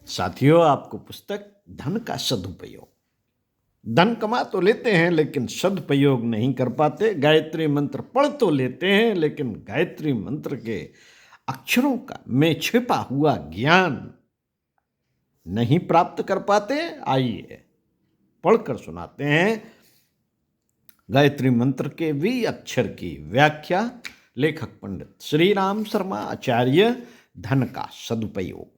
साथियों, आपको पुस्तक धन का सदुपयोग। धन कमा तो लेते हैं लेकिन सदुपयोग नहीं कर पाते। गायत्री मंत्र पढ़ तो लेते हैं लेकिन गायत्री मंत्र के अक्षरों का में छिपा हुआ ज्ञान नहीं प्राप्त कर पाते। आइए पढ़कर सुनाते हैं गायत्री मंत्र के वी अक्षर की व्याख्या। लेखक पंडित श्री राम शर्मा आचार्य। धन का सदुपयोग।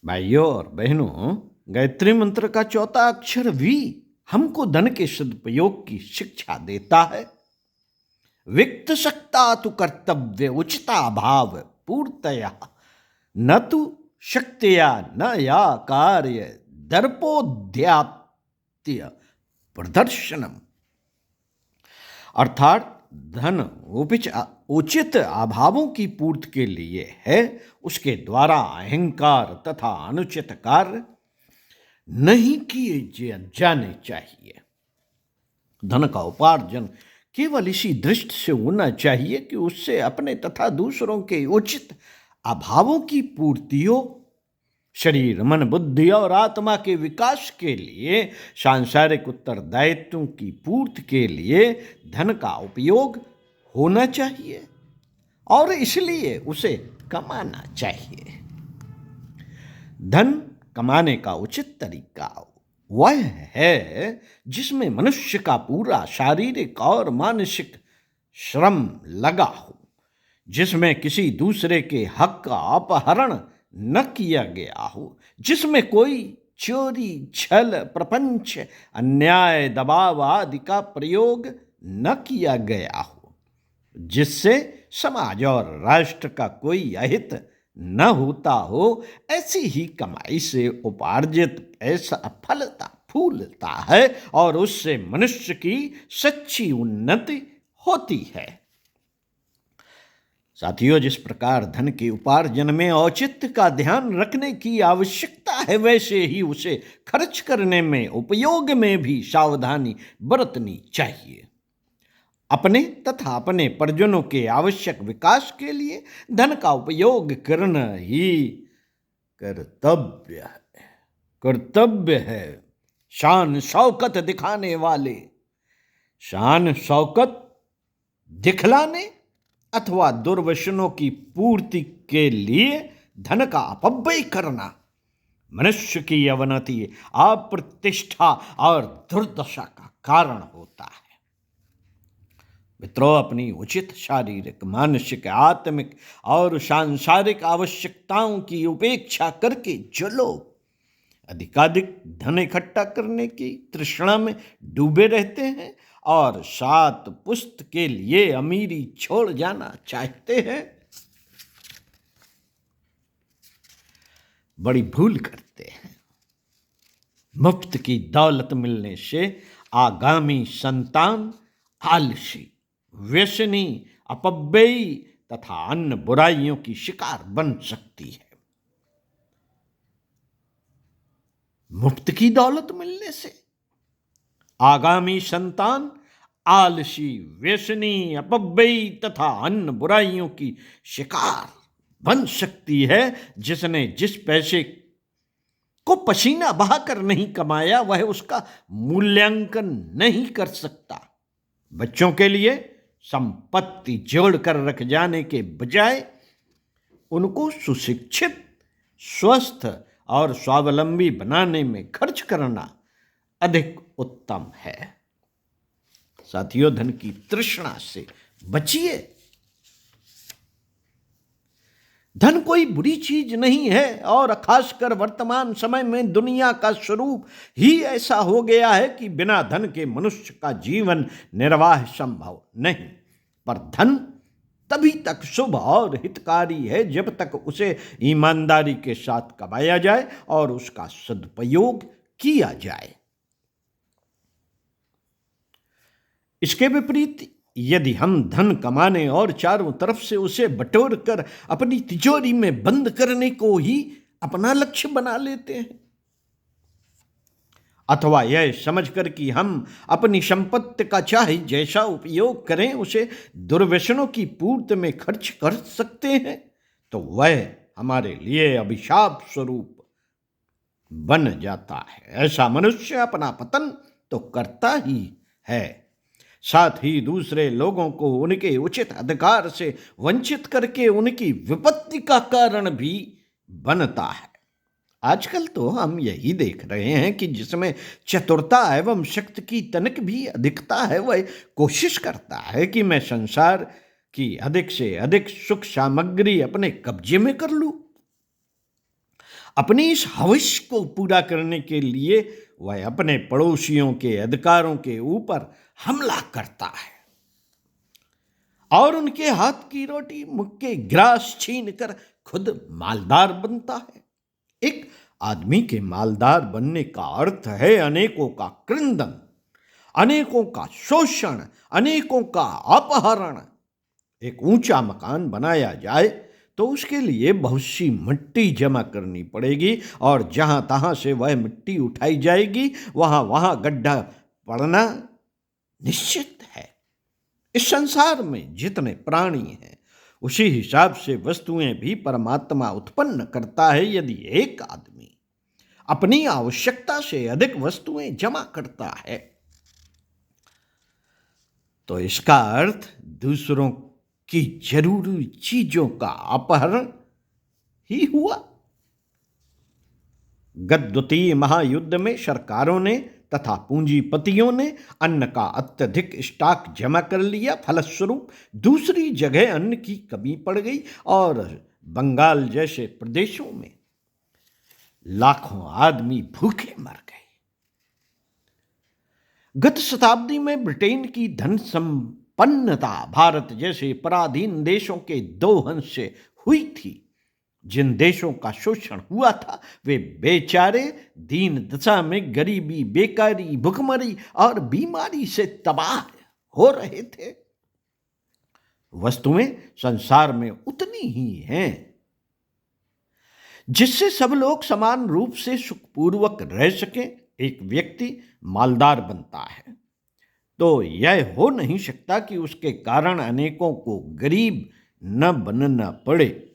भाइयों और बहनों, गायत्री मंत्र का चौथा अक्षर वी हमको धन के सदुपयोग की शिक्षा देता है। वित्त शक्ता तु कर्तव्य उचिता भाव पूर्तया न तु शक्तिया न या कार्य दर्पोद्यात्य प्रदर्शनम। अर्थात धन उचित अभावों की पूर्ति के लिए है, उसके द्वारा अहंकार तथा अनुचित कार्य नहीं किए जाने चाहिए। धन का उपार्जन केवल इसी दृष्टि से होना चाहिए कि उससे अपने तथा दूसरों के उचित अभावों की पूर्ति हो। शरीर, मन, बुद्धि और आत्मा के विकास के लिए, सांसारिक उत्तरदायित्वों की पूर्ति के लिए धन का उपयोग होना चाहिए और इसलिए उसे कमाना चाहिए। धन कमाने का उचित तरीका वह है जिसमें मनुष्य का पूरा शारीरिक और मानसिक श्रम लगा हो, जिसमें किसी दूसरे के हक का अपहरण न किया गया हो, जिसमें कोई चोरी, छल, प्रपंच, अन्याय, दबाव आदि का प्रयोग न किया गया हो, जिससे समाज और राष्ट्र का कोई अहित न होता हो। ऐसी ही कमाई से उपार्जित ऐसा फलता फूलता है और उससे मनुष्य की सच्ची उन्नति होती है। साथियों, जिस प्रकार धन के उपार्जन में औचित्य का ध्यान रखने की आवश्यकता है, वैसे ही उसे खर्च करने में, उपयोग में भी सावधानी बरतनी चाहिए। अपने तथा अपने परिजनों के आवश्यक विकास के लिए धन का उपयोग करना ही कर्तव्य है। शान शौकत दिखाने वाले, शान शौकत दिखलाने अथवा दुर्व्यसनों की पूर्ति के लिए धन का अपव्यय करना मनुष्य की अवनति, अप्रतिष्ठा और दुर्दशा का कारण होता है। मित्रों, अपनी उचित शारीरिक, मानसिक, आत्मिक और सांसारिक आवश्यकताओं की उपेक्षा करके जो लोग अधिकाधिक धन इकट्ठा करने की तृष्णा में डूबे रहते हैं और सात पुश्त के लिए अमीरी छोड़ जाना चाहते हैं, बड़ी भूल करते हैं। मुफ्त की दौलत मिलने से आगामी संतान आलसी, व्यसनी, अपव्ययी तथा अन्य बुराइयों की शिकार बन सकती है। मुफ्त की दौलत मिलने से आगामी संतान आलसी, व्यसनी, अपव्ययी तथा अन्य बुराइयों की शिकार बन सकती है। जिसने जिस पैसे को पसीना बहाकर नहीं कमाया, वह उसका मूल्यांकन नहीं कर सकता। बच्चों के लिए संपत्ति जोड़कर रख जाने के बजाय उनको सुशिक्षित, स्वस्थ और स्वावलंबी बनाने में खर्च करना अधिक उत्तम है। साथियों, धन की तृष्णा से बचिए। धन कोई बुरी चीज नहीं है और खासकर वर्तमान समय में दुनिया का स्वरूप ही ऐसा हो गया है कि बिना धन के मनुष्य का जीवन निर्वाह संभव नहीं। पर धन तभी तक शुभ और हितकारी है जब तक उसे ईमानदारी के साथ कमाया जाए और उसका सदुपयोग किया जाए। इसके विपरीत यदि हम धन कमाने और चारों तरफ से उसे बटोर कर अपनी तिजोरी में बंद करने को ही अपना लक्ष्य बना लेते हैं, अथवा यह समझकर कि हम अपनी संपत्ति का चाहे जैसा उपयोग करें उसे दुर्व्यसनों की पूर्ति में खर्च कर सकते हैं, तो वह हमारे लिए अभिशाप स्वरूप बन जाता है। ऐसा मनुष्य अपना पतन तो करता ही है, साथ ही दूसरे लोगों को उनके उचित अधिकार से वंचित करके उनकी विपत्ति का कारण भी बनता है। आजकल तो हम यही देख रहे हैं कि जिसमें चतुरता एवं शक्ति की तनिक भी अधिकता है, वह कोशिश करता है कि मैं संसार की अधिक से अधिक सुख सामग्री अपने कब्जे में कर लूं। अपनी इस हवस को पूरा करने के लिए वह अपने पड़ोसियों के अधिकारों के ऊपर हमला करता है और उनके हाथ की रोटी मुख के ग्रास छीन कर खुद मालदार बनता है। एक आदमी के मालदार बनने का अर्थ है अनेकों का क्रंदन, अनेकों का शोषण, अनेकों का अपहरण। एक ऊंचा मकान बनाया जाए तो उसके लिए बहुत सी मिट्टी जमा करनी पड़ेगी और जहां तहां से वह मिट्टी उठाई जाएगी, वहां वहां गड्ढा पड़ना निश्चित है। इस संसार में जितने प्राणी हैं उसी हिसाब से वस्तुएं भी परमात्मा उत्पन्न करता है। यदि एक आदमी अपनी आवश्यकता से अधिक वस्तुएं जमा करता है तो इसका अर्थ दूसरों की जरूरी चीजों का अपहरण ही हुआ। गत द्वितीय महायुद्ध में सरकारों ने तथा पूंजीपतियों ने अन्न का अत्यधिक स्टॉक जमा कर लिया। फलस्वरूप दूसरी जगह अन्न की कमी पड़ गई और बंगाल जैसे प्रदेशों में लाखों आदमी भूखे मर गए। गत शताब्दी में ब्रिटेन की धन संपन्नता भारत जैसे पराधीन देशों के दो अंश से हुई थी। जिन देशों का शोषण हुआ था वे बेचारे दीन दशा में गरीबी, बेकारी, भुखमरी और बीमारी से तबाह हो रहे थे। वस्तुएं संसार में उतनी ही हैं जिससे सब लोग समान रूप से सुखपूर्वक रह सकें। एक व्यक्ति मालदार बनता है तो यह हो नहीं सकता कि उसके कारण अनेकों को गरीब न बनना पड़े।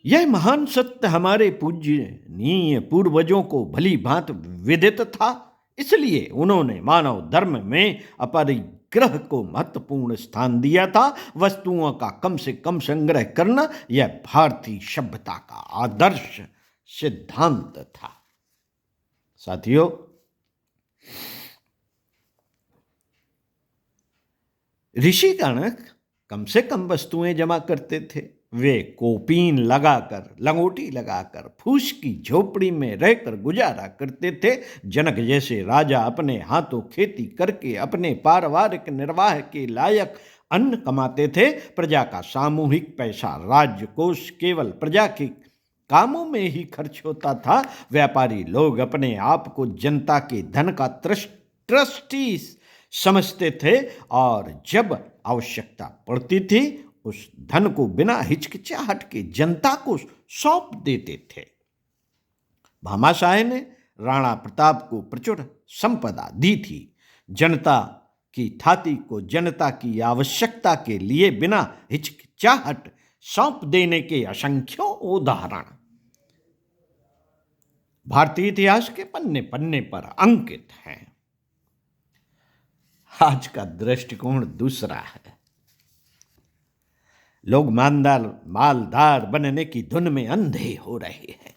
यह महान सत्य हमारे पूज्यनीय पूर्वजों को भली भांति विदित था, इसलिए उन्होंने मानव धर्म में अपरिग्रह को महत्वपूर्ण स्थान दिया था। वस्तुओं का कम से कम संग्रह करना यह भारतीय सभ्यता का आदर्श सिद्धांत था। साथियों, ऋषिगण कम से कम वस्तुएं जमा करते थे। वे कोपीन लगाकर, लंगोटी लगाकर, फूस की झोपड़ी में रहकर गुजारा करते थे। जनक जैसे राजा अपने हाथों खेती करके अपने पारिवारिक निर्वाह के लायक अन्न कमाते थे। प्रजा का सामूहिक पैसा राज्य कोष केवल प्रजा के कामों में ही खर्च होता था। व्यापारी लोग अपने आप को जनता के धन का ट्रस्टी समझते थे और जब आवश्यकता पड़ती थी उस धन को बिना हिचकिचाहट के जनता को सौंप देते थे। भामाशाह ने राणा प्रताप को प्रचुर संपदा दी थी। जनता की थाती को जनता की आवश्यकता के लिए बिना हिचकिचाहट सौंप देने के असंख्यों उदाहरण भारतीय इतिहास के पन्ने पन्ने पर अंकित हैं। आज का दृष्टिकोण दूसरा है। लोग मालदार बनने की धुन में अंधे हो रहे हैं।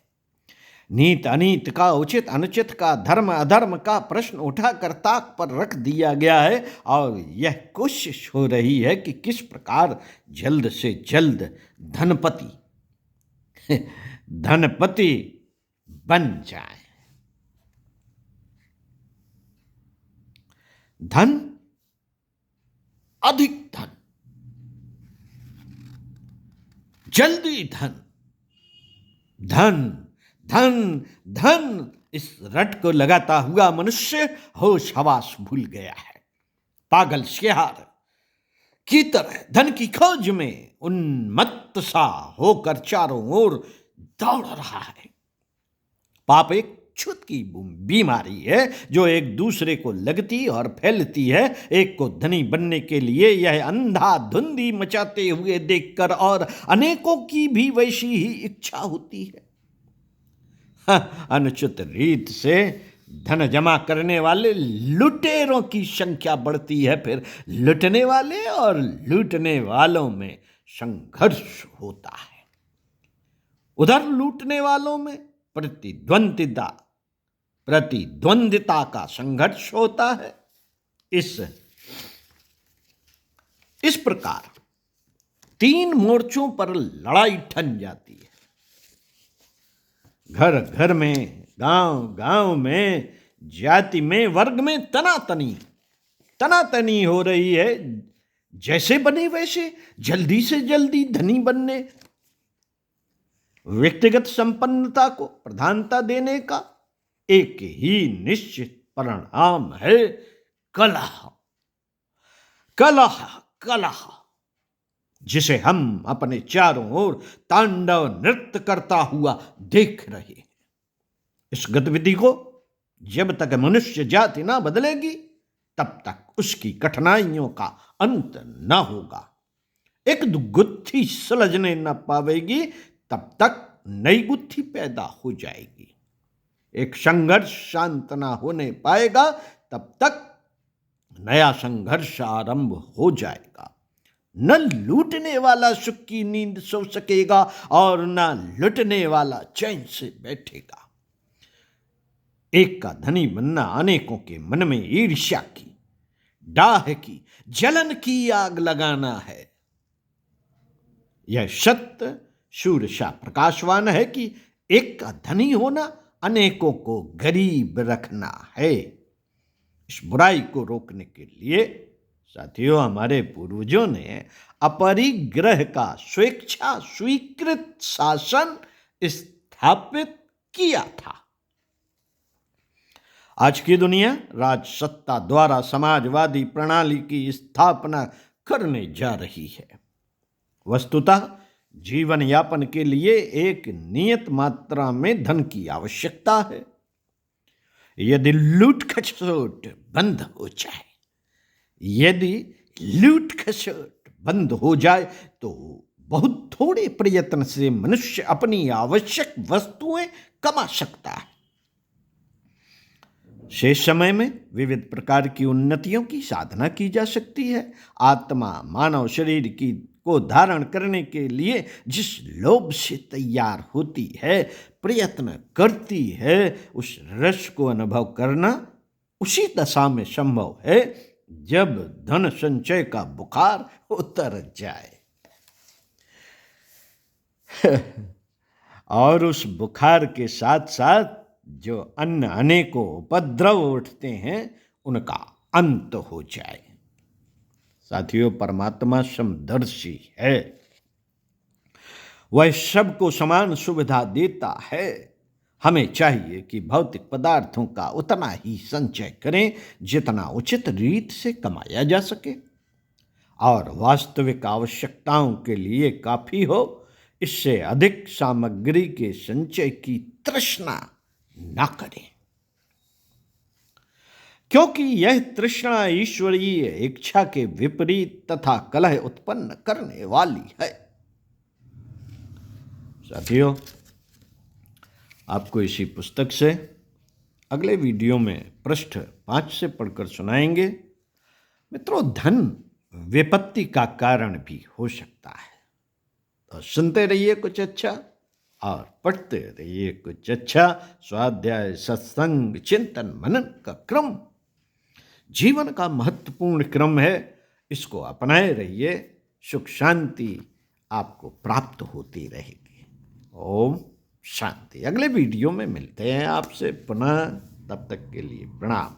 नीत अनीत का, उचित अनुचित का, धर्म अधर्म का प्रश्न उठाकर ताक पर रख दिया गया है और यह कोशिश हो रही है कि किस प्रकार जल्द से जल्द धनपति बन जाए। धन, अधिक धन, जल्दी धन, धन धन धन, इस रट को लगाता हुआ मनुष्य होश हवास भूल गया है। पागल शेर की तरह धन की खोज में उन्मत्त सा होकर चारों ओर दौड़ रहा है। पाप एक छूत की बीमारी है जो एक दूसरे को लगती और फैलती है। एक को धनी बनने के लिए यह अंधाधुंधी मचाते हुए देखकर और अनेकों की भी वैसी ही इच्छा होती है। अनुचित रीत से धन जमा करने वाले लुटेरों की संख्या बढ़ती है, फिर लुटने वाले और लूटने वालों में संघर्ष होता है। उधर लूटने वालों में प्रतिद्वंदिता का संघर्ष होता है। इस प्रकार 3 मोर्चों पर लड़ाई ठन जाती है। घर घर में, गांव गांव में, जाति में, वर्ग में तनातनी हो रही है। जैसे बने वैसे जल्दी से जल्दी धनी बनने, व्यक्तिगत संपन्नता को प्रधानता देने का एक ही निश्चित परिणाम है कलह। कलह कलह जिसे हम अपने चारों ओर तांडव नृत्य करता हुआ देख रहे हैं। इस गतिविधि को जब तक मनुष्य जाति ना बदलेगी तब तक उसकी कठिनाइयों का अंत न होगा। एक गुत्थी सुलझने न पावेगी तब तक नई गुत्थी पैदा हो जाएगी। एक संघर्ष शांत ना होने पाएगा तब तक नया संघर्ष आरंभ हो जाएगा। न लूटने वाला सुख की नींद सो सकेगा और न लुटने वाला चैन से बैठेगा। एक का धनी बनना अनेकों के मन में ईर्ष्या की, डाह की, जलन की आग लगाना है। यह सत्य शूरशा प्रकाशवान है कि एक का धनी होना अनेकों को गरीब रखना है। इस बुराई को रोकने के लिए साथियों हमारे पूर्वजों ने अपरिग्रह का स्वेच्छा स्वीकृत शासन स्थापित किया था। आज की दुनिया राजसत्ता द्वारा समाजवादी प्रणाली की स्थापना करने जा रही है। वस्तुतः जीवन यापन के लिए एक नियत मात्रा में धन की आवश्यकता है। यदि लूट खसोट बंद हो जाए, तो बहुत थोड़े प्रयत्न से मनुष्य अपनी आवश्यक वस्तुएं कमा सकता है। शेष समय में विविध प्रकार की उन्नतियों की साधना की जा सकती है। आत्मा मानव शरीर को धारण करने के लिए जिस लोभ से तैयार होती है, प्रयत्न करती है, उस रस को अनुभव करना उसी दशा में संभव है जब धन संचय का बुखार उतर जाए। और उस बुखार के साथ साथ जो अन्य अनेकों उपद्रव उठते हैं उनका अंत हो जाए। साथियों, परमात्मा समदर्शी है। वह सबको समान सुविधा देता है। हमें चाहिए कि भौतिक पदार्थों का उतना ही संचय करें जितना उचित रीत से कमाया जा सके और वास्तविक आवश्यकताओं के लिए काफी हो। इससे अधिक सामग्री के संचय की तृष्णा न करें, क्योंकि यह तृष्णा ईश्वरीय इच्छा के विपरीत तथा कलह उत्पन्न करने वाली है। साथियों, आपको इसी पुस्तक से अगले वीडियो में पृष्ठ 5 से पढ़कर सुनाएंगे। मित्रों, धन विपत्ति का कारण भी हो सकता है। तो सुनते रहिए कुछ अच्छा और पढ़ते रहिए कुछ अच्छा। स्वाध्याय, सत्संग, चिंतन, मनन का क्रम जीवन का महत्वपूर्ण क्रम है। इसको अपनाए रहिए, सुख शांति आपको प्राप्त होती रहेगी। ओम शांति। अगले वीडियो में मिलते हैं आपसे पुनः। तब तक के लिए प्रणाम।